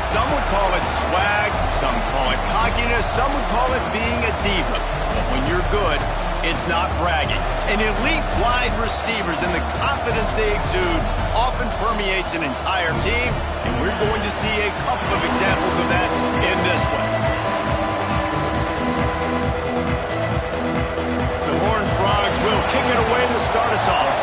Some would call it swag, some call it cockiness, some would call it being a diva. But when you're good, it's not bragging. An elite wide receivers and the confidence they exude often permeates an entire team, and we're going to see a couple of examples of that in this one. The Horned Frogs will kick it away to start us off.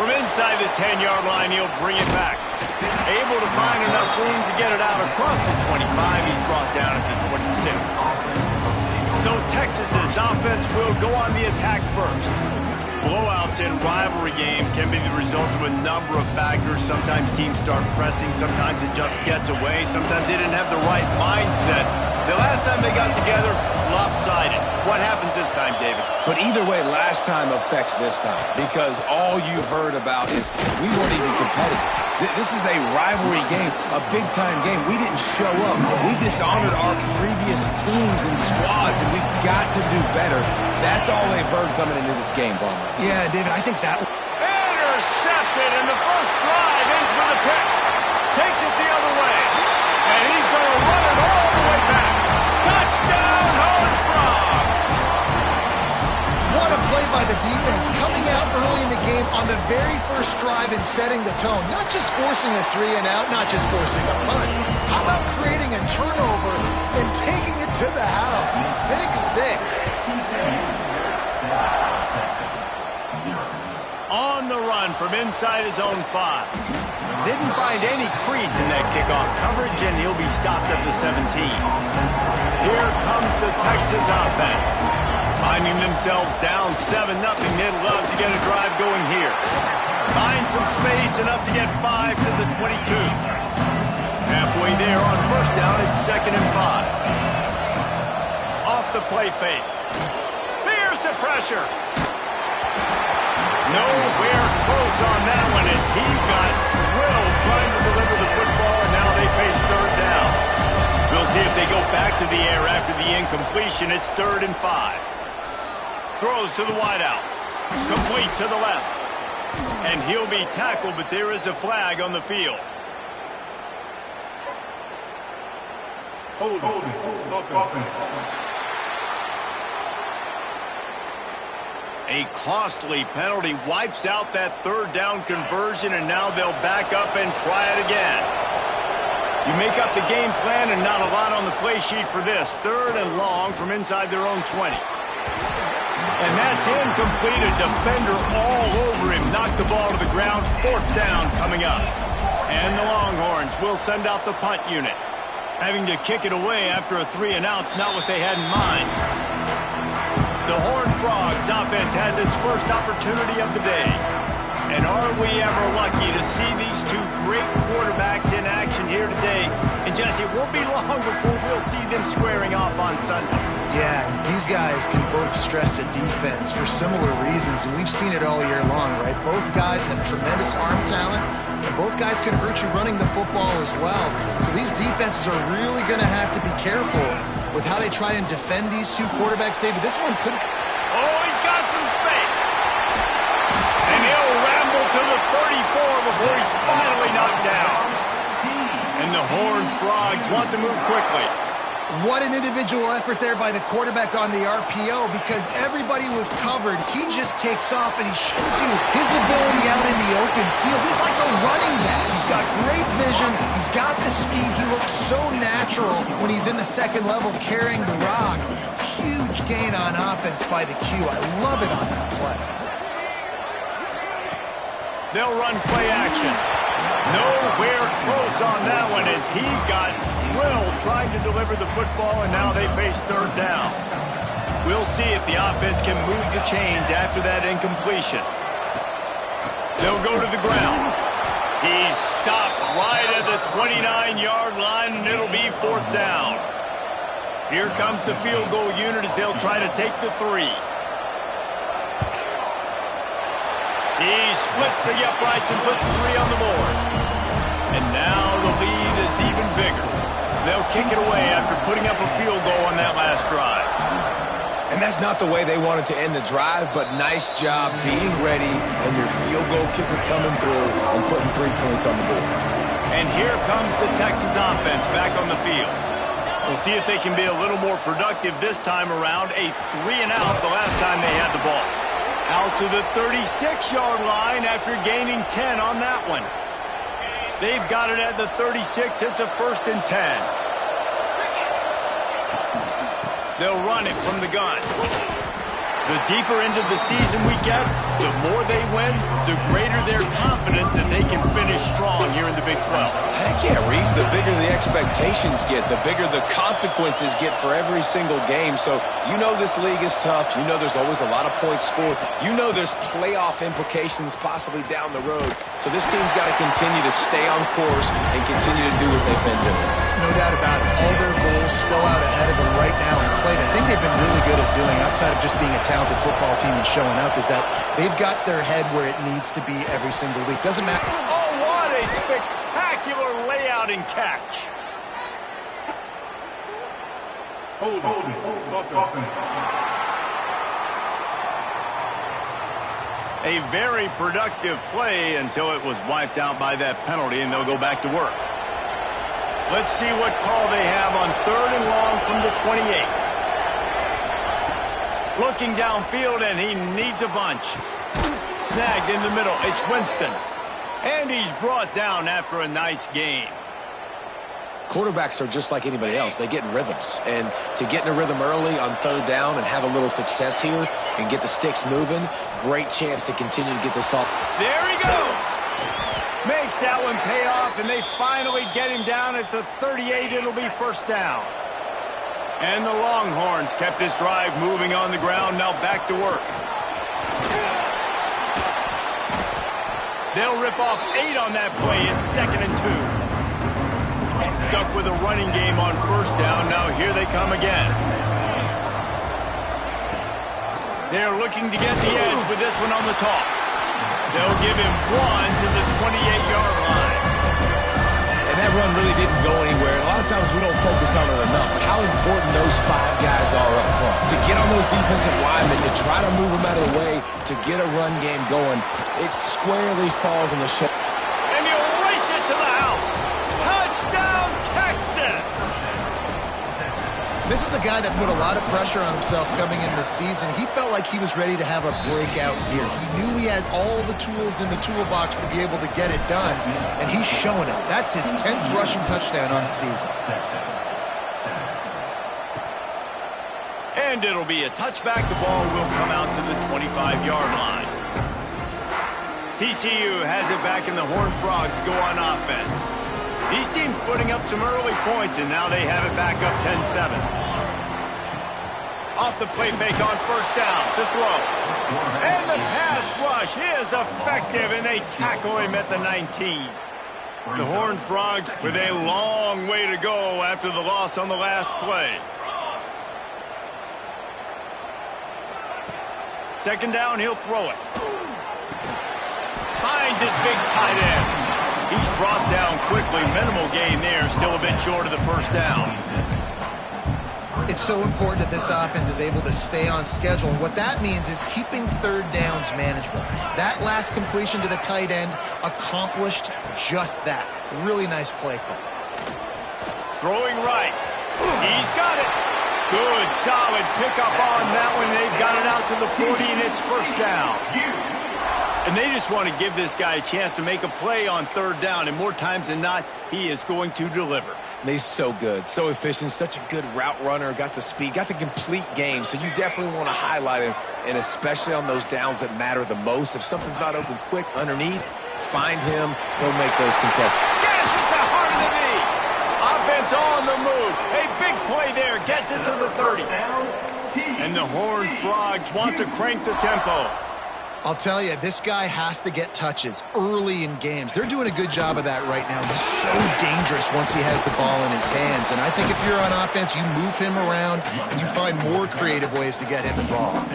From inside the 10-yard line, he'll bring it back. Able to find enough room to get it out across the 25. He's brought down at the 26. So Texas's offense will go on the attack first. Blowouts in rivalry games can be the result of a number of factors. Sometimes teams start pressing. Sometimes it just gets away. Sometimes they didn't have the right mindset. The last time they got together, lopsided. What happens this time, David? But either way, last time affects this time because all you've heard about is we weren't even competitive. This is a rivalry game, a big-time game. We didn't show up. We dishonored our previous teams and squads, and we've got to do better. That's all they've heard coming into this game, Ballmer. Yeah, David, I think that... Intercepted, and the first drive ends with a pick. Takes it the other way, and he's going to run it all the way back. Touchdown, Horned Frog! What a play by the defense, coming out early in the game on the very first drive and setting the tone. Not just forcing a 3-and-out, not just forcing a punt. How about creating a turnover and taking it to the house? Pick 6. On the run from inside his own 5. Didn't find any crease in that kickoff coverage, and he'll be stopped at the 17. Here comes the Texas offense. Finding themselves down 7-0, they'd love to get a drive going here. Find some space, enough to get 5 to the 22. Halfway there on first down, it's 2nd and 5. Off the play fake. Here's the pressure. Nowhere close on that one as he got drilled trying to deliver the football, and now they face 3rd down. We'll see if they go back to the air after the incompletion. It's 3rd and 5. Throws to the wideout. Complete to the left. And he'll be tackled, but there is a flag on the field. A costly penalty wipes out that 3rd down conversion, and now they'll back up and try it again. You make up the game plan and not a lot on the play sheet for this. 3rd and long from inside their own 20. And that's incomplete. A defender all over him. Knocked the ball to the ground. 4th down coming up. And the Longhorns will send out the punt unit. Having to kick it away after a 3-and-out's not what they had in mind. The Horned Frogs offense has its first opportunity of the day. And are we ever lucky to see these two great quarterbacks in action here today? And Jesse, it won't be long before we'll see them squaring off on Sunday. Yeah, these guys can both stress a defense for similar reasons, and we've seen it all year long, right? Both guys have tremendous arm talent, and both guys can hurt you running the football as well. So these defenses are really going to have to be careful with how they try and defend these two quarterbacks. David, this one could... Oh, he's got some space. And he'll ramble to the 34 before he's finally knocked down. And the Horned Frogs want to move quickly. What an individual effort there by the quarterback on the RPO, because everybody was covered. He just takes off, and he shows you his ability out in the open field. He's like a running back. He's got great vision. He's got the speed. He looks so natural when he's in the 2nd level carrying the rock. Huge gain on offense by the Q. I love it on that play. They'll run play action. Nowhere close on that one as he got drilled trying to deliver the football, and now they face 3rd down. We'll see if the offense can move the chains after that incompletion. They'll go to the ground. He's stopped right at the 29-yard line, and it'll be 4th down. Here comes the field goal unit as they'll try to take the 3. He splits the uprights and puts 3 on the board. And now the lead is even bigger. They'll kick it away after putting up a field goal on that last drive. And that's not the way they wanted to end the drive, but nice job being ready and your field goal kicker coming through and putting 3 points on the board. And here comes the Texas offense back on the field. We'll see if they can be a little more productive this time around. A 3-and-out the last time they had the ball. Out to the 36-yard line after gaining 10 on that one. They've got it at the 36. It's a 1st and 10. They'll run it from the gun. The deeper into the season we get, the more they win, the greater their confidence that they can finish strong here in the Big 12. Heck yeah, Reese, the bigger the expectations get, the bigger the consequences get for every single game. So you know this league is tough. You know there's always a lot of points scored. You know there's playoff implications possibly down the road. So this team's got to continue to stay on course and continue to do what they've been doing. No doubt about it. All their goals still out ahead of them right now in play. I think they've been really good at doing, outside of just being a talented football team and showing up, is that they've got their head where it needs to be every single week. Doesn't matter. Oh, what a spectacular layout and catch. Hold it. A very productive play until it was wiped out by that penalty, and they'll go back to work. Let's see what call they have on 3rd and long from the 28. Looking downfield, and he needs a bunch. Snagged in the middle. It's Winston. And he's brought down after a nice gain. Quarterbacks are just like anybody else. They get in rhythms. And to get in a rhythm early on 3rd down and have a little success here and get the sticks moving, great chance to continue to get this off. There he goes. Makes that one pay off, and they finally get him down at the 38. It'll be 1st down. And the Longhorns kept this drive moving on the ground. Now back to work. They'll rip off 8 on that play. It's 2nd and 2. Stuck with a running game on 1st down. Now here they come again. They're looking to get the edge with this one on the toss. They'll give him 1 to the 28-yard line. And that run really didn't go anywhere. A lot of times we don't focus on it enough. How important those 5 guys are up front. To get on those defensive linemen, to try to move them out of the way, to get a run game going, it squarely falls on the shoulder. And he'll race it to the house. Touchdown, Texas! This is a guy that put a lot of pressure on himself coming into the season. He felt like he was ready to have a breakout year. He knew he had all the tools in the toolbox to be able to get it done, and he's showing it. That's his 10th rushing touchdown on the season. And it'll be a touchback. The ball will come out to the 25-yard line. TCU has it back, and the Horned Frogs go on offense. These teams putting up some early points, and now they have it back up 10-7. Off the play fake on 1st down to throw. And the pass rush is effective, and they tackle him at the 19. The Horned Frogs with a long way to go after the loss on the last play. 2nd down, he'll throw it. Finds his big tight end. He's brought down quickly. Minimal gain there. Still a bit short of the 1st down. It's so important that this offense is able to stay on schedule. And what that means is keeping 3rd downs manageable. That last completion to the tight end accomplished just that. Really nice play call. Throwing right. He's got it. Good, solid pickup on that one. They've got it out to the 40, and it's 1st down. And they just want to give this guy a chance to make a play on 3rd down, and more times than not, he is going to deliver. He's so good, so efficient, such a good route runner, got the speed, got the complete game, so you definitely want to highlight him, and especially on those downs that matter the most. If something's not open quick underneath, find him, he'll make those contests. Yes, just the heart of the knee. Offense on the move. A big play there, gets it to the 30. And the Horned Frogs want to crank the tempo. I'll tell you, this guy has to get touches early in games. They're doing a good job of that right now. He's so dangerous once he has the ball in his hands. And I think if you're on offense, you move him around and you find more creative ways to get him involved.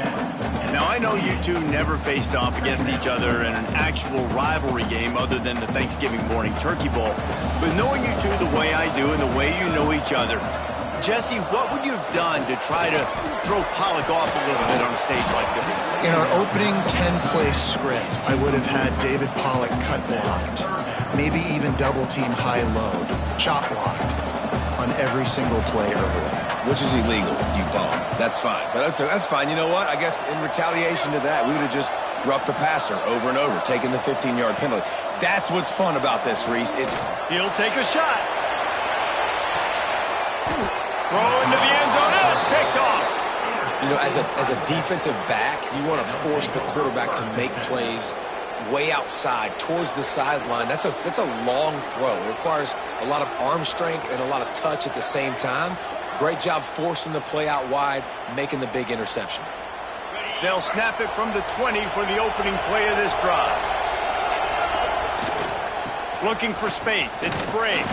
Now, I know you two never faced off against each other in an actual rivalry game other than the Thanksgiving morning turkey bowl. But knowing you two the way I do and the way you know each other, Jesse, what would you have done to try to throw Pollock off a little bit on a stage like this? In our opening 10-play script, I would have had David Pollock cut blocked, maybe even double-team high-load, chop blocked on every single play early. Which is illegal, you bum. That's fine. But that's fine. You know what? I guess in retaliation to that, we would have just roughed the passer over and over, taking the 15-yard penalty. That's what's fun about this, Reese. He'll take a shot. Throw into the end zone. It's picked off. You know, as a defensive back, you want to force the quarterback to make plays way outside, towards the sideline. That's a long throw. It requires a lot of arm strength and a lot of touch at the same time. Great job forcing the play out wide, making the big interception. They'll snap it from the 20 for the opening play of this drive. Looking for space. It's Brave.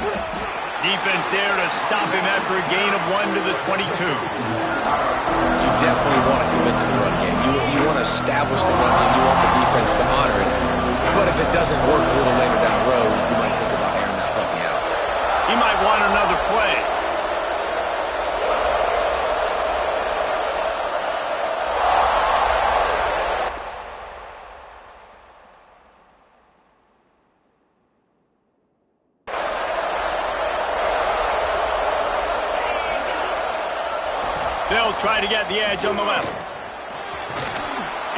Defense there to stop him after a gain of 1 to the 22. You definitely want to commit to the run game. You want to establish the run game. You want the defense to honor it. But if it doesn't work a little later down the road, you might think about airing that puppy out. He might want another play. They'll try to get the edge on the left.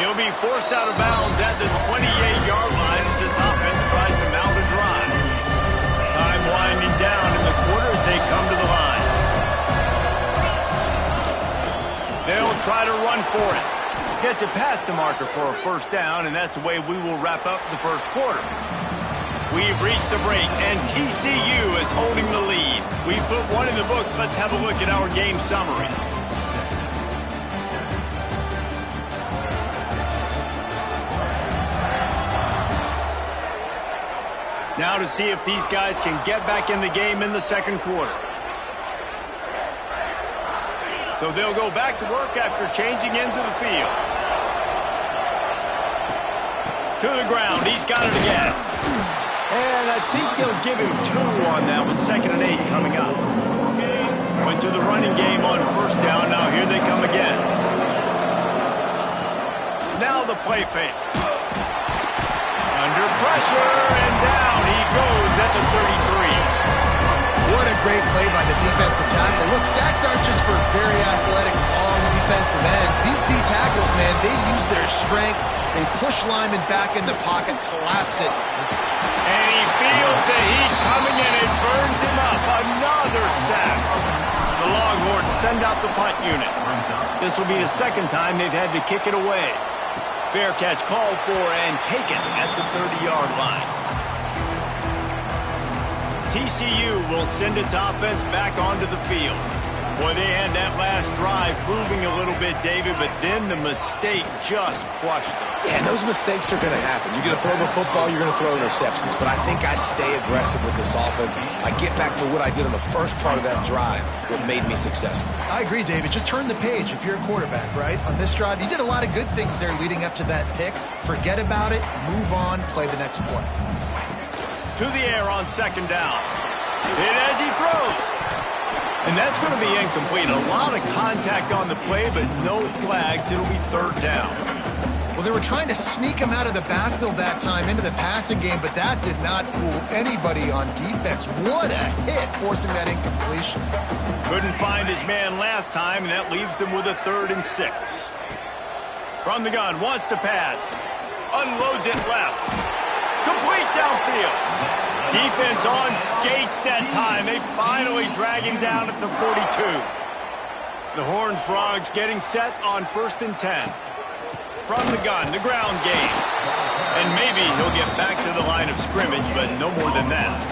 He'll be forced out of bounds at the 28-yard line as this offense tries to mount a drive. Time winding down in the quarter as they come to the line. They'll try to run for it. Gets it past the marker for a first down, and that's the way we will wrap up the first quarter. We've reached the break, and TCU is holding the lead. We put one in the books. Let's have a look at our game summary. Now to see if these guys can get back in the game in the second quarter. So they'll go back to work after changing into the field. To the ground. He's got it again. And I think they'll give him 2 on that one. 2nd and 8 coming up. Went to the running game on first down. Now here they come again. Now the play fake. Under pressure and down he goes at the 33. What a great play by the defensive tackle. Look, sacks aren't just for very athletic, long defensive ends. These D tackles, man, they use their strength. They push linemen back in the pocket, collapse it. And he feels the heat coming and it burns him up. Another sack. The Longhorns send out the punt unit. This will be the second time they've had to kick it away. Fair catch called for and taken at the 30-yard line. TCU will send its offense back onto the field. Boy, they had that last drive moving a little bit, David, but then the mistake just crushed them. Yeah, and those mistakes are going to happen. You're going to throw the football, you're going to throw interceptions. But I think I stay aggressive with this offense. I get back to what I did in the first part of that drive that made me successful. I agree, David. Just turn the page if you're a quarterback, right? On this drive, you did a lot of good things there leading up to that pick. Forget about it, move on, play the next play. To the air on 2nd down. And as he throws. And that's going to be incomplete. A lot of contact on the play, but no flags. It'll be 3rd down. Well, they were trying to sneak him out of the backfield that time into the passing game, but that did not fool anybody on defense. What a hit, forcing that incompletion. Couldn't find his man last time, and that leaves him with a 3rd and 6. From the gun, wants to pass. Unloads it left. Complete downfield. Defense on skates that time. They finally drag him down at the 42. The Horned Frogs getting set on 1st and 10. From the gun, the ground game. And maybe he'll get back to the line of scrimmage, but no more than that.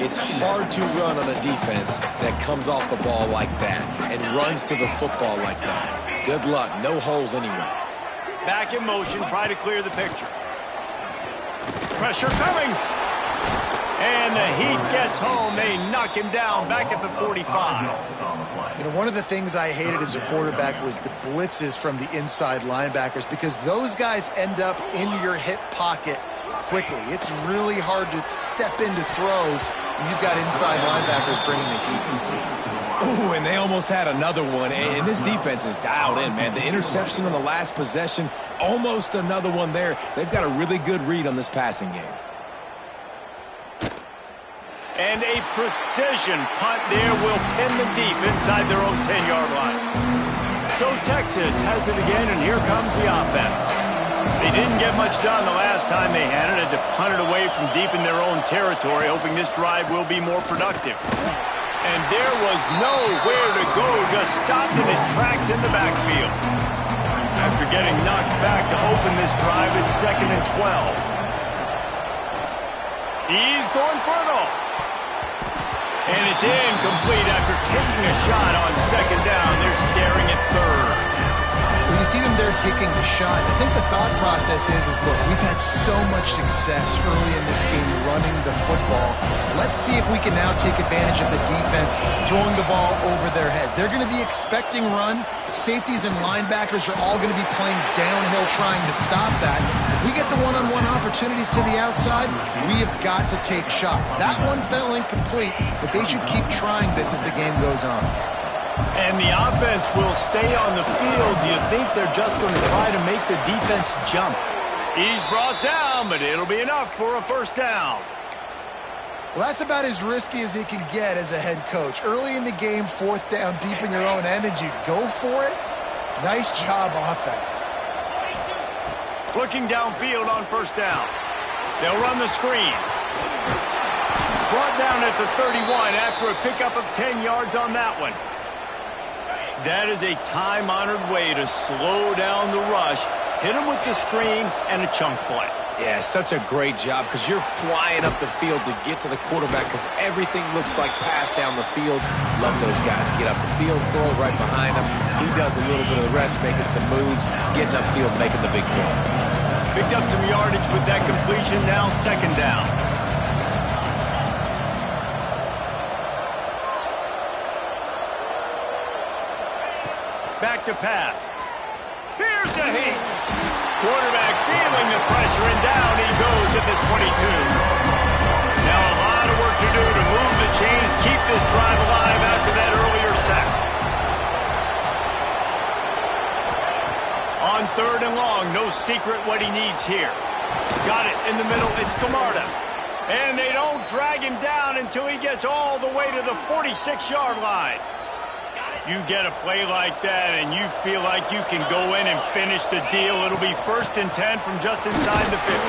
It's hard to run on a defense that comes off the ball like that and runs to the football like that. Good luck. No holes anyway. Back in motion, try to clear the picture. Pressure coming. And the Heat gets home. They knock him down back at the 45. You know, one of the things I hated as a quarterback was the blitzes from the inside linebackers because those guys end up in your hip pocket quickly. It's really hard to step into throws when you've got inside linebackers bringing the heat. Ooh, and they almost had another one, and this defense is dialed in, man. The interception on the last possession, almost another one there. They've got a really good read on this passing game. And a precision punt there will pin them deep inside their own 10-yard line. So Texas has it again, and here comes the offense. They didn't get much done the last time they had it. Had to punt it away from deep in their own territory, hoping this drive will be more productive. And there was nowhere to go, just stopped in his tracks in the backfield. After getting knocked back to open this drive, it's 2nd and 12. He's going for it all. And it's incomplete after taking a shot on 2nd down. They're staring at 3rd. Well, you see them there taking the shot. I think the thought process is look, we've had so much success early in this game running the football. Let's see if we can now take advantage of the defense throwing the ball over their heads. They're going to be expecting run. Safeties and linebackers are all going to be playing downhill trying to stop that. If we get the one-on-one opportunities to the outside, we have got to take shots. That one fell incomplete, but they should keep trying this as the game goes on. And the offense will stay on the field. Do you think they're just going to try to make the defense jump? He's brought down, but it'll be enough for a 1st down. Well, that's about as risky as he can get as a head coach. Early in the game, 4th down, deep in your own end, and you go for it. Nice job, offense. Looking downfield on 1st down. They'll run the screen. Brought down at the 31 after a pickup of 10 yards on that one. That is a time-honored way to slow down the rush, hit him with the screen, and a chunk play. Yeah, such a great job because you're flying up the field to get to the quarterback because everything looks like pass down the field. Let those guys get up the field, throw it right behind him. He does a little bit of the rest, making some moves, getting upfield, making the big play. Picked up some yardage with that completion, now 2nd down. Back to pass. Here's a heat. Quarterback feeling the pressure, and down he goes at the 22. Now a lot of work to do to move the chains, keep this drive alive after that earlier sack. On 3rd and long, no secret what he needs here. Got it in the middle, it's Camarda. And they don't drag him down until he gets all the way to the 46-yard line. You get a play like that and you feel like you can go in and finish the deal. It'll be 1st and 10 from just inside the 50.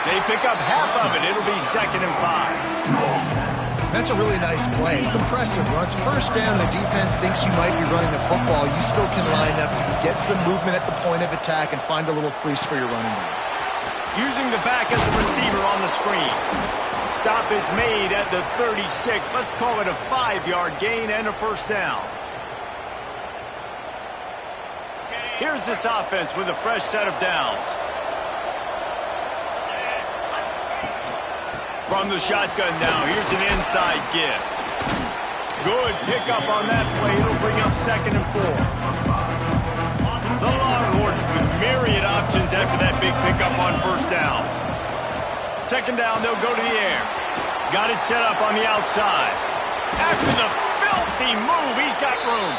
They pick up half of it. It'll be 2nd and 5. That's a really nice play. It's impressive. When it's 1st down, the defense thinks you might be running the football. You still can line up. You can get some movement at the point of attack and find a little crease for your running back. Using the back as a receiver on the screen. Stop is made at the 36. Let's call it a 5-yard gain and a 1st down. Here's this offense with a fresh set of downs. From the shotgun now, here's an inside give. Good pickup on that play. It'll bring up 2nd and 4. The Longhorns with myriad options after that big pickup on 1st down. 2nd down, they'll go to the air. Got it set up on the outside. After the filthy move, he's got room.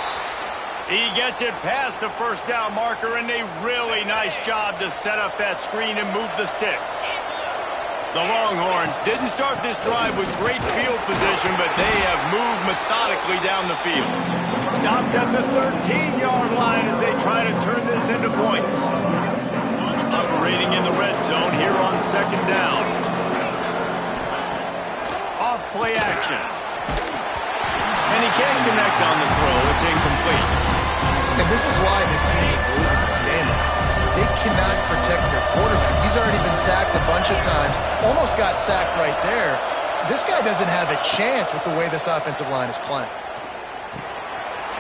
He gets it past the 1st down marker, and a really nice job to set up that screen and move the sticks. The Longhorns didn't start this drive with great field position, but they have moved methodically down the field. Stopped at the 13-yard line as they try to turn this into points. Operating in the red zone here on 2nd down. Off play action. And he can't connect on the throw. It's incomplete. And this is why this team is losing this game. They cannot protect their quarterback. He's already been sacked a bunch of times. Almost got sacked right there. This guy doesn't have a chance with the way this offensive line is playing.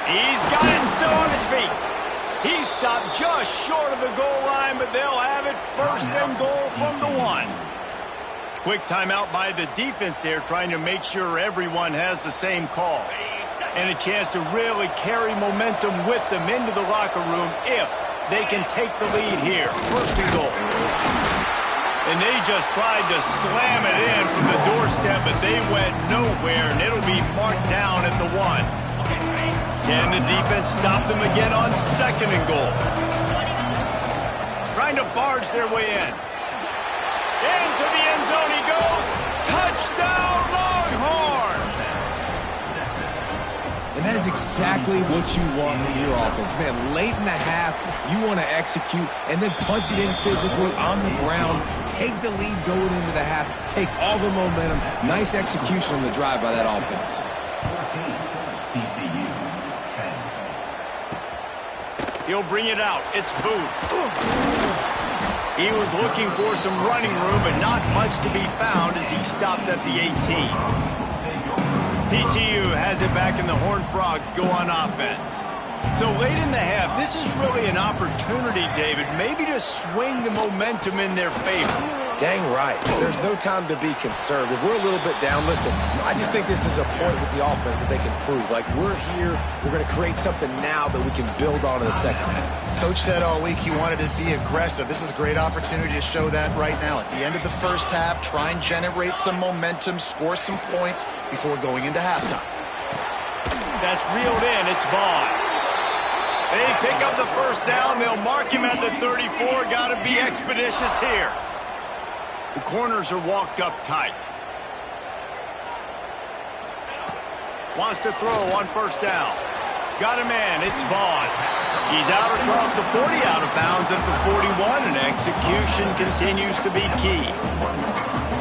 He's got it and still on his feet. He stopped just short of the goal line, but they'll have it 1st and goal from the 1. Quick timeout by the defense there, trying to make sure everyone has the same call. And a chance to really carry momentum with them into the locker room if they can take the lead here. 1st and goal. And they just tried to slam it in from the doorstep, but they went nowhere, and it'll be marked down at the 1. Can the defense stop them again on 2nd and goal? Trying to barge their way in. Into the end zone he goes. Touchdown, Longhorn! And that is exactly what you want from your offense. Man, late in the half, you want to execute and then punch it in physically on the ground. Take the lead going into the half. Take all the momentum. Nice execution on the drive by that offense. He'll bring it out. It's Booth. He was looking for some running room, but not much to be found as he stopped at the 18. TCU has it back, and the Horned Frogs go on offense. So late in the half, this is really an opportunity, David, maybe to swing the momentum in their favor. Dang right. There's no time to be conservative. We're a little bit down. Listen, I just think this is a point with the offense that they can prove. Like, we're here, we're going to create something now that we can build on in the second half. Coach said all week he wanted to be aggressive. This is a great opportunity to show that right now. At the end of the first half, try and generate some momentum, score some points before going into halftime. That's reeled in. It's Vaughn. They pick up the first down. They'll mark him at the 34. Got to be expeditious here. The corners are walked up tight. Wants to throw on first down. Got a man. It's Vaughn. He's out across the 40, out of bounds at the 41, and execution continues to be key.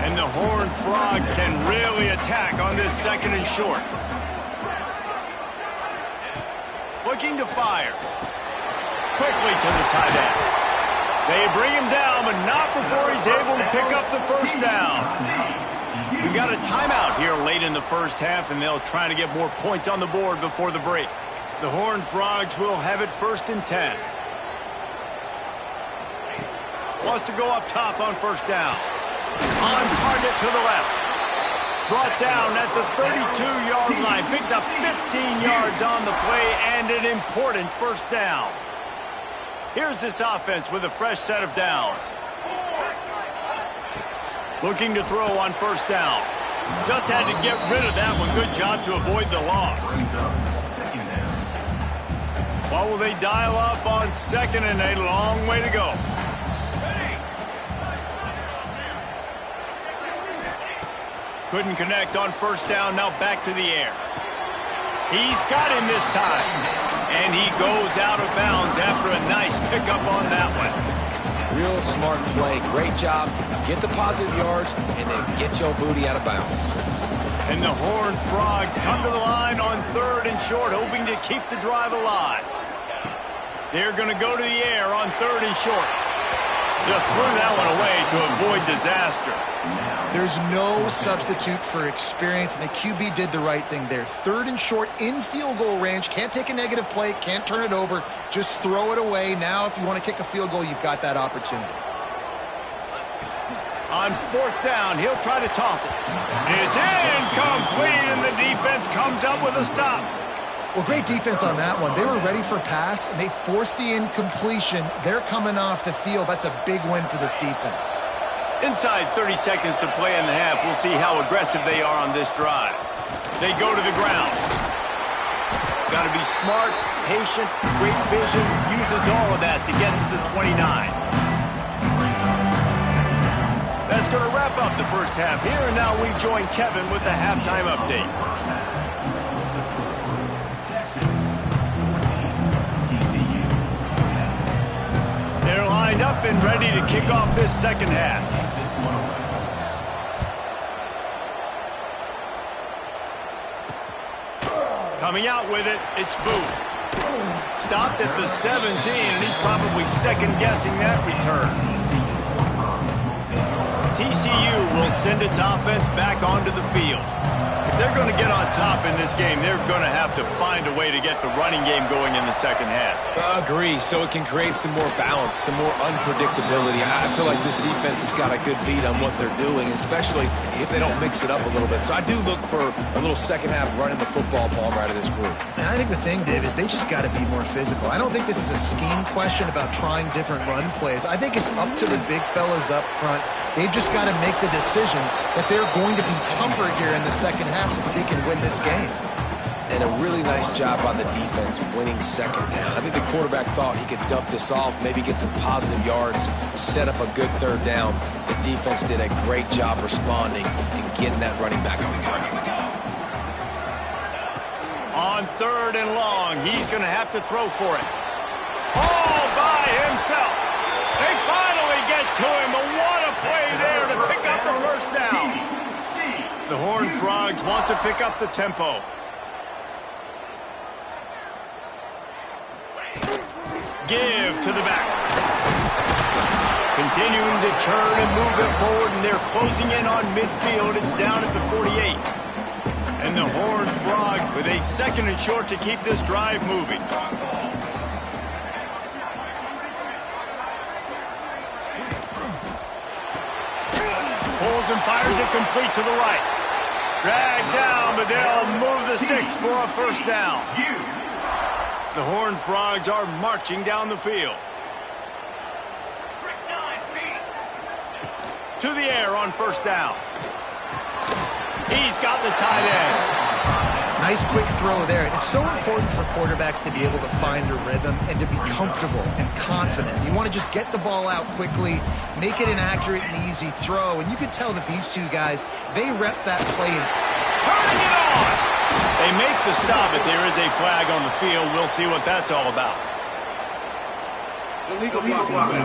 And the Horned Frogs can really attack on this 2nd and short. Looking to fire. Quickly to the tight end. They bring him down, but not before he's able to pick up the first down. We got a timeout here late in the first half, and they'll try to get more points on the board before the break. The Horned Frogs will have it 1st and 10. Wants to go up top on first down. On target to the left. Brought down at the 32-yard line. Picks up 15 yards on the play and an important first down. Here's this offense with a fresh set of downs. Looking to throw on first down. Just had to get rid of that one. Good job to avoid the loss. What will they dial up on 2nd and a long way to go? Couldn't connect on first down. Now back to the air. He's got him this time. And he goes out of bounds after a nice pickup on that one. Real smart play. Great job. Get the positive yards and then get your booty out of bounds. And the Horned Frogs come to the line on 3rd and short, hoping to keep the drive alive. They're going to go to the air on 3rd and short. Just threw that one away to avoid disaster. There's no substitute for experience, and the QB did the right thing there. 3rd and short in field goal range. Can't take a negative play, can't turn it over. Just throw it away. Now, if you want to kick a field goal, you've got that opportunity. On 4th down, he'll try to toss it. It's incomplete, and the defense comes up with a stop. Well, great defense on that one. They were ready for pass, and they forced the incompletion. They're coming off the field. That's a big win for this defense. Inside 30 seconds to play in the half. We'll see how aggressive they are on this drive. They go to the ground. Got to be smart, patient, great vision. Uses all of that to get to the 29. That's going to wrap up the first half here, and now we join Kevin with the halftime update. They're lined up and ready to kick off this second half. Coming out with it, it's Booth. Stopped at the 17, and he's probably second-guessing that return. TCU will send its offense back onto the field. If they're going to get on top in this game, they're going to have to find a way to get the running game going in the second half. Agree, so it can create some more balance, some more unpredictability. I feel like this defense has got a good beat on what they're doing, especially if they don't mix it up a little bit. So I do look for a little second half running the football palm right of this group. And I think the thing, Dave, is they just got to be more physical. I don't think this is a scheme question about trying different run plays. I think it's up to the big fellas up front. They've just got to make the decision that they're going to be tougher here in the second half so that they can win this game. And a really nice job by the defense winning second down. I think the quarterback thought he could dump this off, maybe get some positive yards, set up a good third down. The defense did a great job responding and getting that running back on the ground. On 3rd and long, he's going to have to throw for it. All by himself. They finally get to him, but what a play there to pick up the first down. The Horned Frogs want to pick up the tempo. Give to the back. Continuing to churn and move it forward, and they're closing in on midfield. It's down at the 48. And the Horned Frogs with a 2nd and short to keep this drive moving. Pulls and fires it complete to the right. Dragged down, but they'll move the sticks for a first down. The Horned Frogs are marching down the field. To the air on first down. He's got the tight end. Nice quick throw there. It's so important for quarterbacks to be able to find a rhythm and to be comfortable and confident. You want to just get the ball out quickly, make it an accurate and easy throw. And you can tell that these two guys, they rep that play. Turning it on! They make the stop, but there is a flag on the field. We'll see what that's all about. Illegal blocking.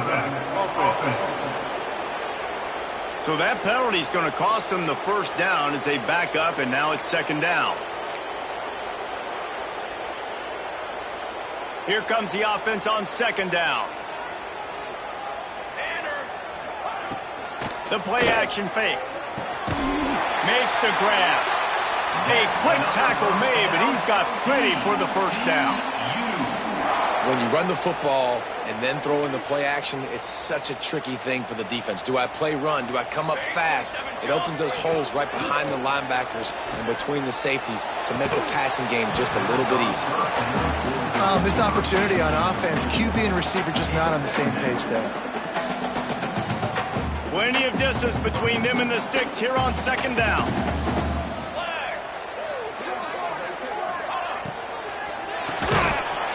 So that penalty is going to cost them the first down as they back up, and now it's 2nd down. Here comes the offense on 2nd down. The play action fake. Makes the grab. A quick tackle made, but he's got plenty for the first down. When you run the football and then throw in the play action, it's such a tricky thing for the defense. Do I play run? Do I come up fast? It opens those holes right behind the linebackers and between the safeties to make the passing game just a little bit easier. Missed opportunity on offense. QB and receiver just not on the same page there. Plenty of distance between them and the sticks here on 2nd down.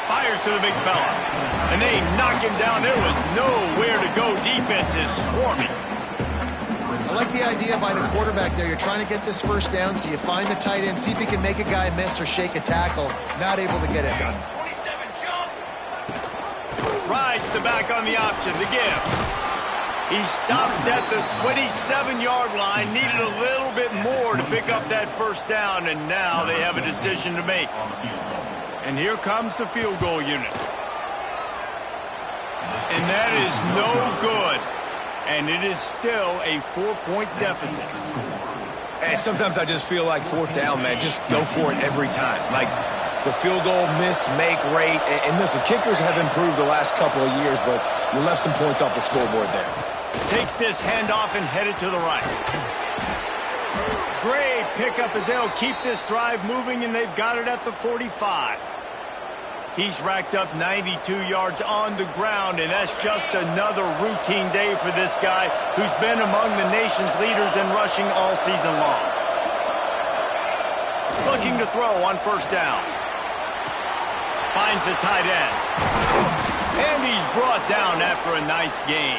Fires to the big fella. And they knock him down. There was nowhere to go. Defense is swarming. I like the idea by the quarterback there. You're trying to get this first down, so you find the tight end, see if he can make a guy miss or shake a tackle. Not able to get it done. Rides the back on the option to give. He stopped at the 27-yard line, needed a little bit more to pick up that first down, and now they have a decision to make. And here comes the field goal unit. And that is no good. And it is still a 4-point deficit. And sometimes I just feel like 4th down, man. Just go for it every time. Like the field goal miss-make rate. And listen, kickers have improved the last couple of years, but you left some points off the scoreboard there. Takes this handoff and headed to the right. Great pickup as they'll keep this drive moving, and they've got it at the 45. He's racked up 92 yards on the ground, and that's just another routine day for this guy who's been among the nation's leaders in rushing all season long. Looking to throw on first down. Finds the tight end. And he's brought down after a nice gain.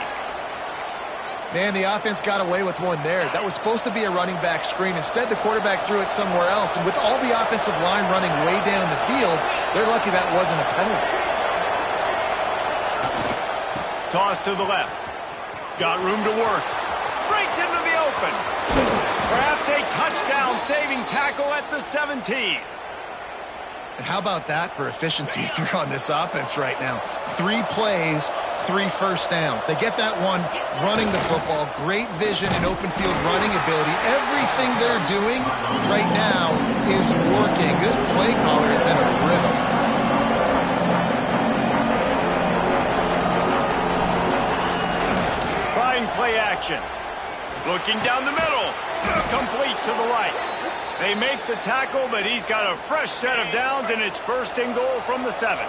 Man, the offense got away with one there. That was supposed to be a running back screen. Instead, the quarterback threw it somewhere else. And with all the offensive line running way down the field, they're lucky that wasn't a penalty. Toss to the left. Got room to work. Breaks into the open. Perhaps a touchdown-saving tackle at the 17. And how about that for efficiency if you're on this offense right now? 3 plays, 3 first downs. They get that one running the football. Great vision and open field running ability. Everything they're doing right now is working. This play caller is in a rhythm. Trying play action. Looking down the middle. Complete to the right. They make the tackle, but he's got a fresh set of downs, and it's 1st and goal from the 7.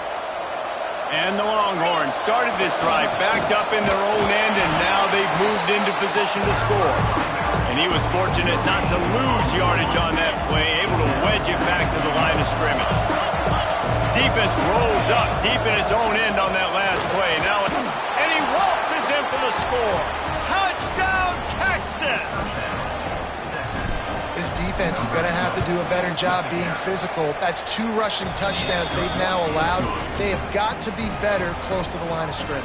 And the Longhorns started this drive backed up in their own end, and now they've moved into position to score. And he was fortunate not to lose yardage on that play, able to wedge it back to the line of scrimmage. Defense rolls up deep in its own end on that last play. And he waltzes in for the score. Touchdown, Texas! This defense is going to have to do a better job being physical. That's 2 rushing touchdowns they've now allowed. They have got to be better close to the line of scrimmage.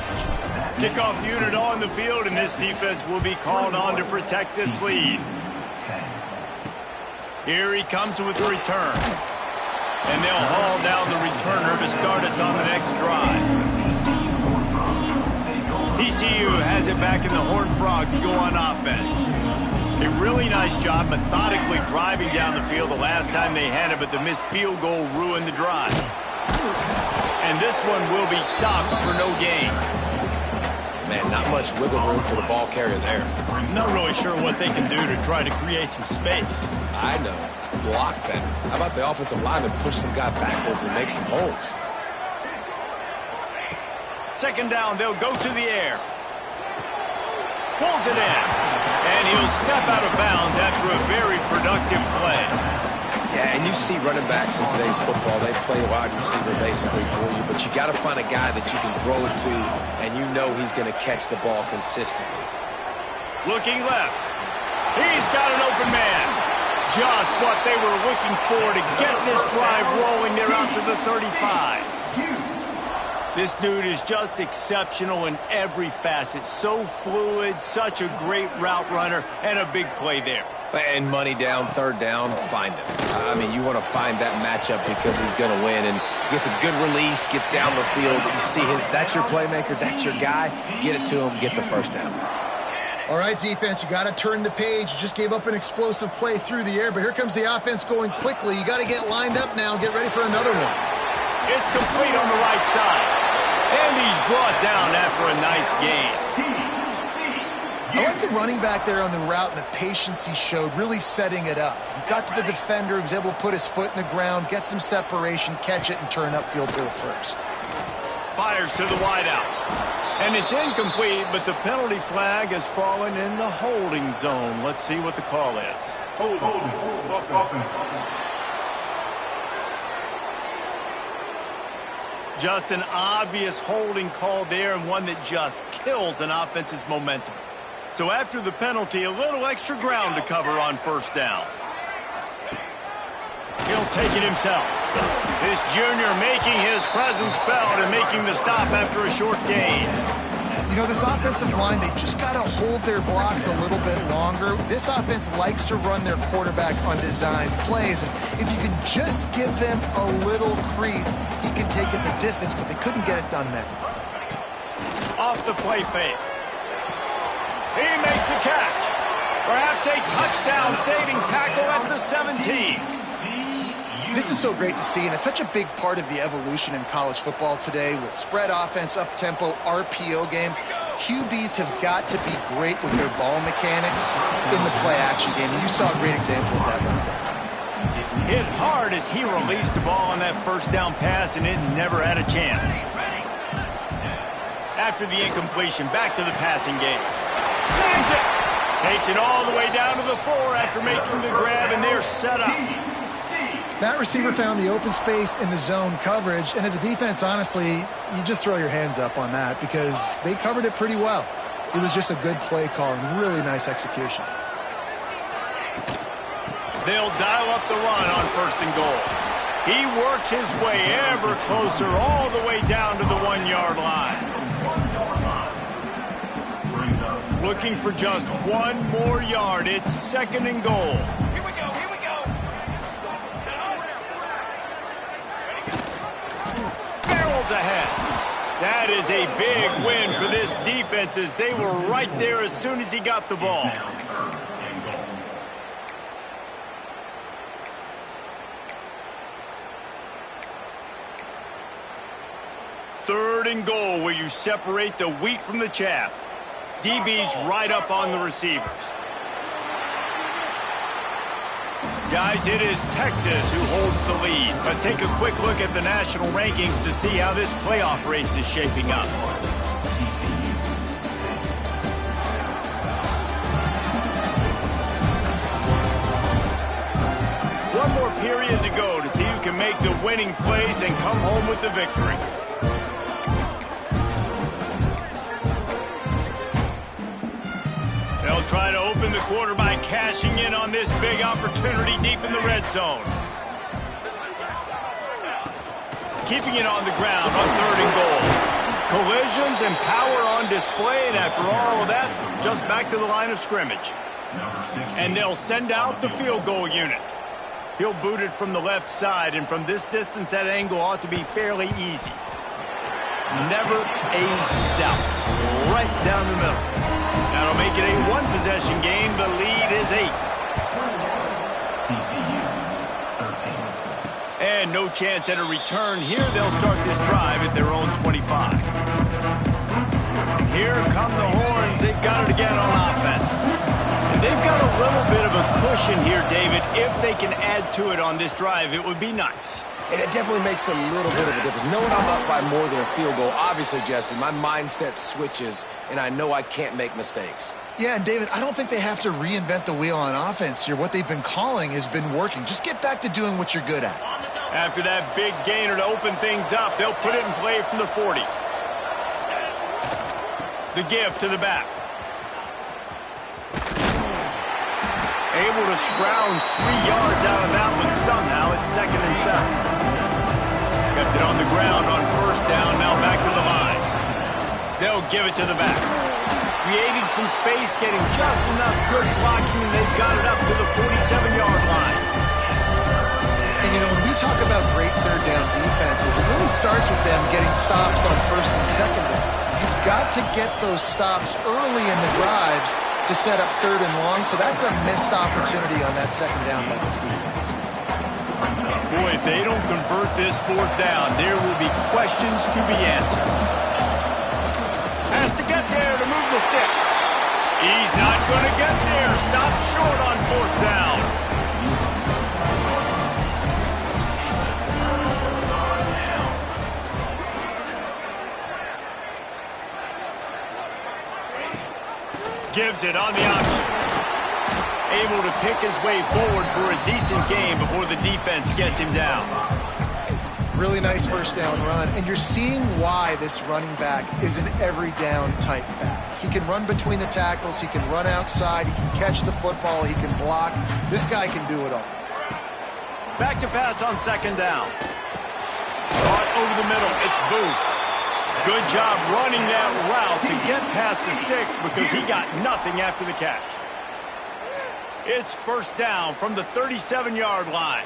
Kickoff unit on the field, and this defense will be called on to protect this lead. Here he comes with the return. And they'll haul down the returner to start us on the next drive. TCU has it back, and the Horned Frogs go on offense. A really nice job methodically driving down the field the last time they had it, but the missed field goal ruined the drive. And this one will be stopped for no gain. Man, not much wiggle room for the ball carrier there. Not really sure what they can do to try to create some space. I know. Block better. How about the offensive lineman push some guy backwards and make some holes? Second down, they'll go to the air. Pulls it in. And he'll step out of bounds after a very productive play. Yeah, and you see running backs in today's football, they play wide receiver basically for you, but you got to find a guy that you can throw it to, and you know he's going to catch the ball consistently. Looking left. He's got an open man. Just what they were looking for to get this drive rolling there out to the 35. This dude is just exceptional in every facet. So fluid, such a great route runner, and a big play there. And money down, third down, find him. I mean, you want to find that matchup because he's going to win, and gets a good release, gets down the field. You see that's your playmaker, that's your guy. Get it to him, get the first down. All right, defense, you got to turn the page. You just gave up an explosive play through the air, but here comes the offense going quickly. You got to get lined up now and get ready for another one. It's complete on the right side. And he's brought down after a nice gain. I like the running back there on the route and the patience he showed, really setting it up. He got to the defender, he was able to put his foot in the ground, get some separation, catch it, and turn upfield for the first. Fires to the wideout. And it's incomplete, but the penalty flag has fallen in the holding zone. Let's see what the call is. Holding. Just an obvious holding call there, and one that just kills an offense's momentum. So after the penalty, a little extra ground to cover on first down. He'll take it himself. This junior making his presence felt and making the stop after a short gain. You know, this offensive line, they just got to hold their blocks a little bit longer. This offense likes to run their quarterback on designed plays. And if you can just give them a little crease, he can take it the distance, but they couldn't get it done there. Off the play fake. He makes the catch. Perhaps a touchdown-saving tackle at the 17. This is so great to see, and it's such a big part of the evolution in college football today with spread offense, up-tempo, RPO game. QBs have got to be great with their ball mechanics in the play-action game, and you saw a great example of that right there. Hit hard as he released the ball on that first down pass, and it never had a chance. After the incompletion, back to the passing game. Snags it! Takes it all the way down to the 4 after making the grab, and they're set up. That receiver found the open space in the zone coverage, and as a defense, honestly, you just throw your hands up on that because they covered it pretty well. It was just a good play call and really nice execution. They'll dial up the run on first and goal. He works his way ever closer all the way down to the 1-yard line. Looking for just one more yard. It's second and goal. Ahead. That is a big win for this defense as they were right there as soon as he got the ball. Third and goal where you separate the wheat from the chaff. DB's right up on the receivers. Guys, it is Texas who holds the lead. Let's take a quick look at the national rankings to see how this playoff race is shaping up. period to go to see who can make the winning plays and come home with the victory. They'll try to open the quarter by cashing in on this big opportunity deep in the red zone. Keeping it on the ground on 3rd and goal. Collisions and power on display, and after all of that, just back to the line of scrimmage. And they'll send out the field goal unit. He'll boot it from the left side, and from this distance, that angle ought to be fairly easy. Never a doubt. Right down the middle. That'll make it a one-possession game. The lead is 8. And no chance at a return here. They'll start this drive at their own 25. And here come the horns. They've got it again on offense. And they've got a little bit of a cushion here, David. If they can add to it on this drive, it would be nice. And it definitely makes a little bit of a difference. Knowing I'm up by more than a field goal, obviously, Jesse, my mindset switches, and I know I can't make mistakes. Yeah, and David, I don't think they have to reinvent the wheel on offense here. What they've been calling has been working. Just get back to doing what you're good at. After that big gainer to open things up, they'll put it in play from the 40. The give to the back. Able to scrounge 3 yards out of that one somehow. It's 2nd and 7. Kept it on the ground on 1st down. Now back to the line. They'll give it to the back. Creating some space, getting just enough good blocking, and they've got it up to the 47-yard line. And, you know, when we talk about great 3rd down defenses, it really starts with them getting stops on 1st and 2nd down. You've got to get those stops early in the drives to set up 3rd and long, so that's a missed opportunity on that 2nd down by this defense. Boy, if they don't convert this 4th down, there will be questions to be answered. Has to get there to move the sticks. He's not going to get there. Stop short on 4th down. Gives it on the option. Able to pick his way forward for a decent game before the defense gets him down. Really nice 1st down run, and you're seeing why this running back is an every down type back. He can run between the tackles, he can run outside, he can catch the football, he can block. This guy can do it all. Back to pass on 2nd down. Caught over the middle. It's Booth. Good job running that route to get past the sticks because he got nothing after the catch. It's 1st down from the 37-yard line.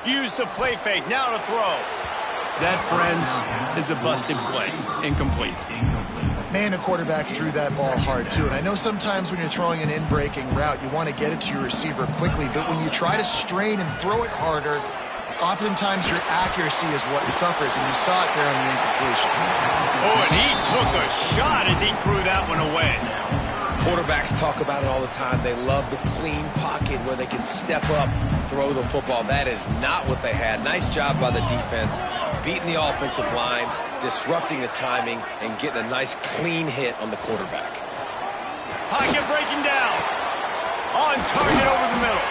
Use the play fake. Now to throw. That, friends, is a busted play. Incomplete. Man, the quarterback threw that ball hard, too. And I know sometimes when you're throwing an in-breaking route, you want to get it to your receiver quickly. But when you try to strain and throw it harder, oftentimes your accuracy is what suffers, and you saw it there on the incompletion. Oh, and he took a shot as he threw that one away. Quarterbacks talk about it all the time. They love the clean pocket where they can step up, throw the football. That is not what they had. Nice job by the defense, beating the offensive line, disrupting the timing, and getting a nice clean hit on the quarterback. Pocket breaking down. On target over the middle.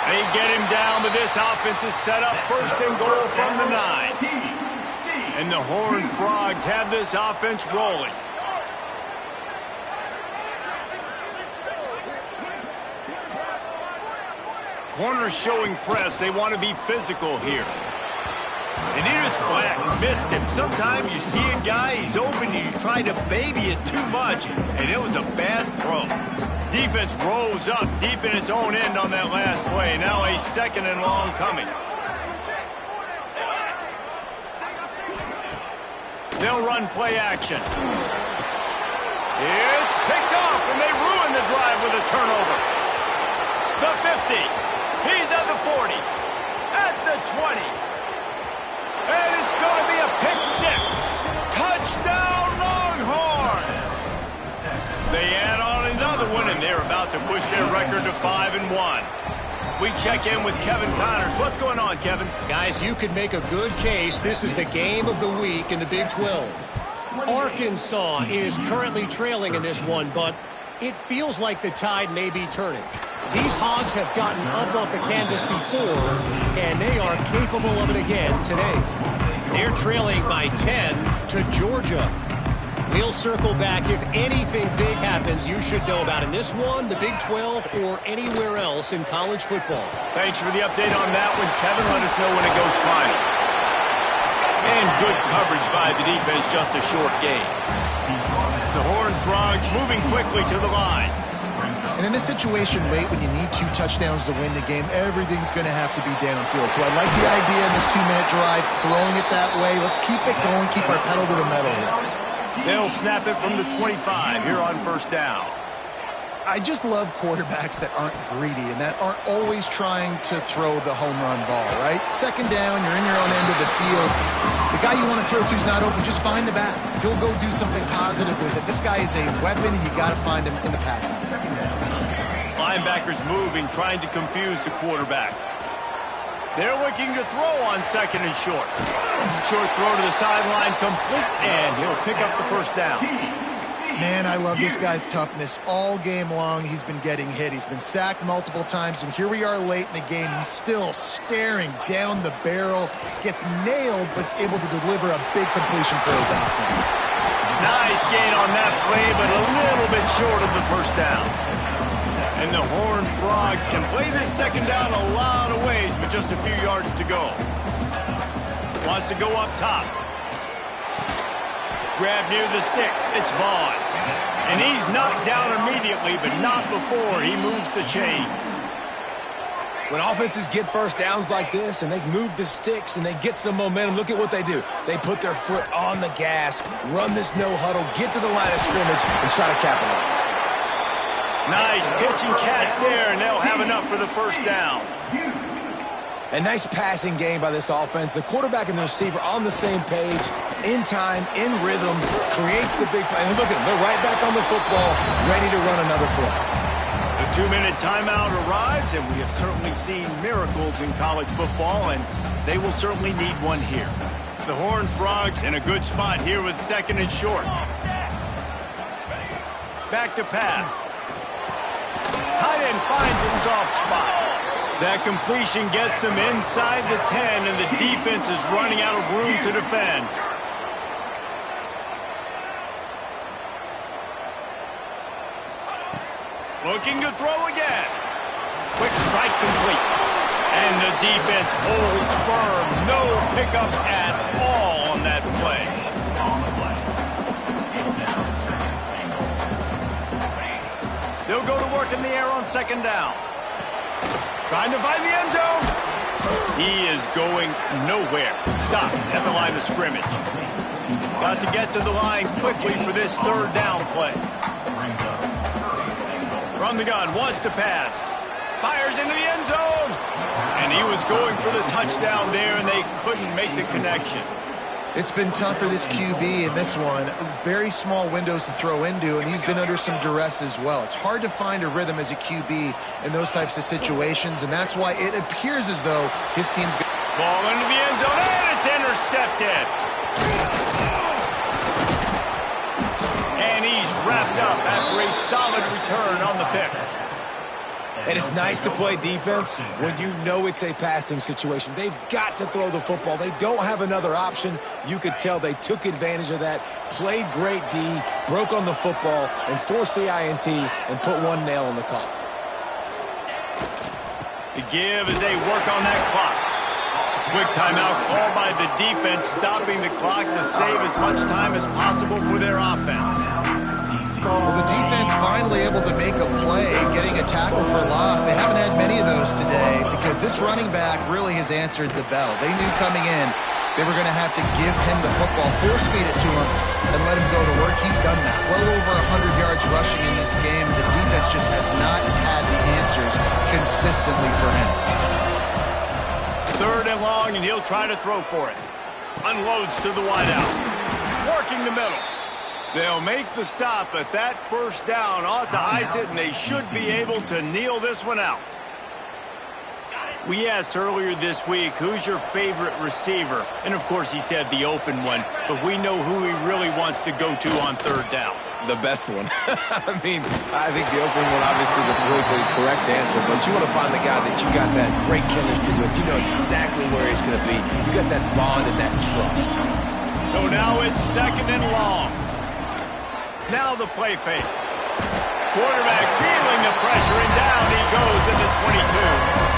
They get him down, but this offense is set up 1st and goal from the 9. And the Horned Frogs have this offense rolling. Corners showing press. They want to be physical here. And he was flat. Missed him. Sometimes you see a guy, he's open, and you try to baby it too much, and it was a bad throw. Defense rolls up deep in its own end on that last play. Now a 2nd and long coming. They'll run play action. It's picked off, and they ruin the drive with a turnover. The 50. He's at the 40. At the 20. And it's going to be a pick 6. Touchdown, Longhorns! They add on another one, and they're about to push their record to 5-1. We check in with Kevin Connors. What's going on, Kevin? Guys, you could make a good case. This is the game of the week in the Big 12. Arkansas is currently trailing in this one, but it feels like the tide may be turning. These Hogs have gotten up off the canvas before, and they are capable of it again today. They're trailing by 10 to Georgia. We'll circle back. If anything big happens, you should know about in this one, the Big 12, or anywhere else in college football. Thanks for the update on that one, Kevin. Let us know when it goes final. And good coverage by the defense, just a short gain. The Horned Frogs moving quickly to the line. And in this situation late, when you need 2 touchdowns to win the game, everything's going to have to be downfield. So I like the idea in this 2-minute drive, throwing it that way. Let's keep it going, keep our pedal to the metal here. They'll snap it from the 25 here on first down. I just love quarterbacks that aren't greedy and that aren't always trying to throw the home run ball, right? Second down, you're in your own end of the field. The guy you want to throw to is not open. Just find the back. He'll go do something positive with it. This guy is a weapon, and you got to find him in the passing game. Linebackers moving, trying to confuse the quarterback. They're looking to throw on second and short. Short throw to the sideline, complete, and he'll pick up the first down. Man, I love this guy's toughness. All game long, he's been getting hit. He's been sacked multiple times, and here we are late in the game. He's still staring down the barrel, gets nailed, but's able to deliver a big completion for his offense. Nice gain on that play, but a little bit short of the first down. And the Horned Frogs can play this second down a lot of ways with just a few yards to go. Wants to go up top. Grab near the sticks. It's Vaughn. And he's knocked down immediately, but not before he moves the chains. When offenses get first downs like this and they move the sticks and they get some momentum, look at what they do. They put their foot on the gas, run this no huddle, get to the line of scrimmage, and try to capitalize. Nice pitch and catch there, and they'll have enough for the first down. A nice passing game by this offense. The quarterback and the receiver on the same page, in time, in rhythm, creates the big play. And look at them, they're right back on the football, ready to run another play. The 2-minute timeout arrives, and we have certainly seen miracles in college football, and they will certainly need one here. The Horned Frogs in a good spot here with second and short. Back to pass. Tight end finds a soft spot. That completion gets them inside the 10, and the defense is running out of room to defend. Looking to throw again. Quick strike complete. And the defense holds firm. No pickup at all on that play. They'll go to work in the air on second down. Trying to find the end zone. He is going nowhere. Stop at the line of scrimmage. Got to get to the line quickly for this third down play. From the gun, wants to pass. Fires into the end zone. And he was going for the touchdown there, and they couldn't make the connection. It's been tough for this QB in this one. Very small windows to throw into, and he's been under some duress as well. It's hard to find a rhythm as a QB in those types of situations, and that's why it appears as though his team's going to... Ball into the end zone, and it's intercepted. And he's wrapped up after a solid return on the pick. And it's nice to play defense when you know it's a passing situation. They've got to throw the football. They don't have another option. You could tell they took advantage of that, played great D, broke on the football, and forced the INT and put one nail in the coffin. The give as they work on that clock. Quick timeout called by the defense, stopping the clock to save as much time as possible for their offense. Well, the defense finally able to make a play, getting a tackle for loss. They haven't had many of those today because this running back really has answered the bell. They knew coming in they were going to have to give him the football, force feed it to him, and let him go to work. He's done that. Well over 100 yards rushing in this game. The defense just has not had the answers consistently for him. Third and long, and he'll try to throw for it. Unloads to the wideout. Working the middle. They'll make the stop, but that first down ought to ice it, and they should be able to kneel this one out. We asked earlier this week, who's your favorite receiver? And, of course, he said the open one, but we know who he really wants to go to on third down. The best one. I mean, I think the opening one, obviously the politically correct answer, but you want to find the guy that you got that great chemistry with. You know exactly where he's going to be. You got that bond and that trust. So now it's 2nd and long. Now the play fake. Quarterback feeling the pressure, and down he goes at the 22.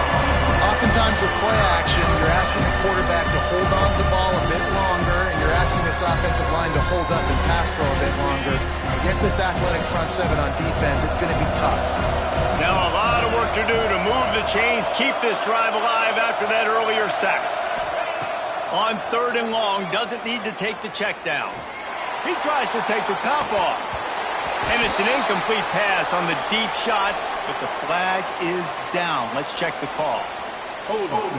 Oftentimes with play action, you're asking the quarterback to hold on to the ball a bit longer, and you're asking this offensive line to hold up and pass pro a bit longer. Against this athletic front seven on defense, it's going to be tough. Now a lot of work to do to move the chains, keep this drive alive after that earlier sack. On 3rd and long, doesn't need to take the check down. He tries to take the top off. And it's an incomplete pass on the deep shot, but the flag is down. Let's check the call. Hold on.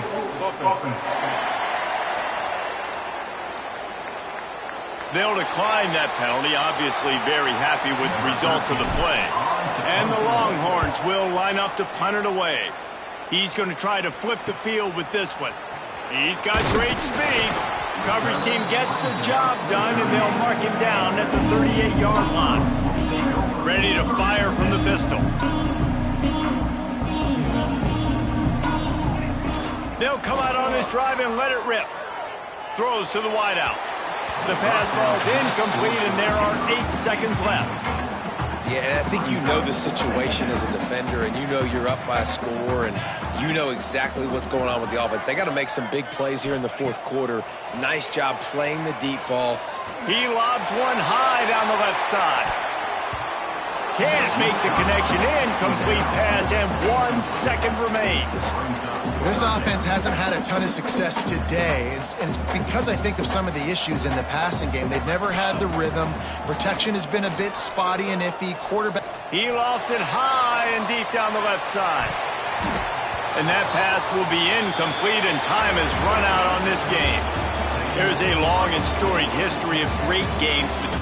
They'll decline that penalty, obviously very happy with the results of the play. And the Longhorns will line up to punt it away. He's going to try to flip the field with this one. He's got great speed. Coverage team gets the job done, and they'll mark him down at the 38-yard line. Ready to fire from the pistol. They'll come out on this drive and let it rip. Throws to the wideout. The pass falls incomplete, and there are 8 seconds left. Yeah, and I think you know the situation as a defender, and you know you're up by a score, and you know exactly what's going on with the offense. They got to make some big plays here in the 4th quarter. Nice job playing the deep ball. He lobs one high down the left side. Can't make the connection. Incomplete pass, and 1 second remains. This offense hasn't had a ton of success today, and it's because I think of some of the issues in the passing game. They've never had the rhythm. Protection has been a bit spotty and iffy. Quarterback. He lofts it high and deep down the left side. And that pass will be incomplete, and time has run out on this game. There's a long and storied history of great games between